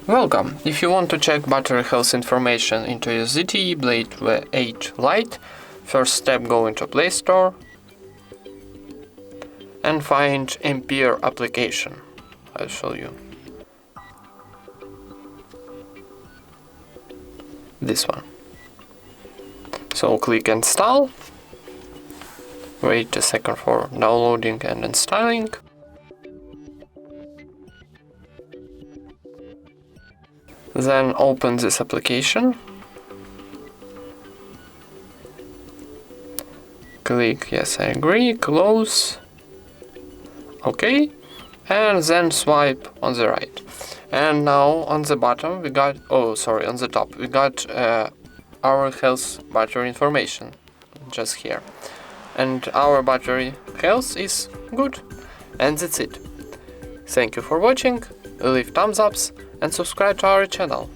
Welcome! If you want to check battery health information into your ZTE Blade V8 Lite, first step go into Play Store and find Ampere application. I'll show you. This one. So click install, wait a second for downloading and installing. Then open this application. Click yes I agree, close, OK, and then swipe on the right. And now on the bottom we got, on the top we got our health battery information, just here. And our battery health is good. And that's it. Thank you for watching, leave thumbs ups and subscribe to our channel.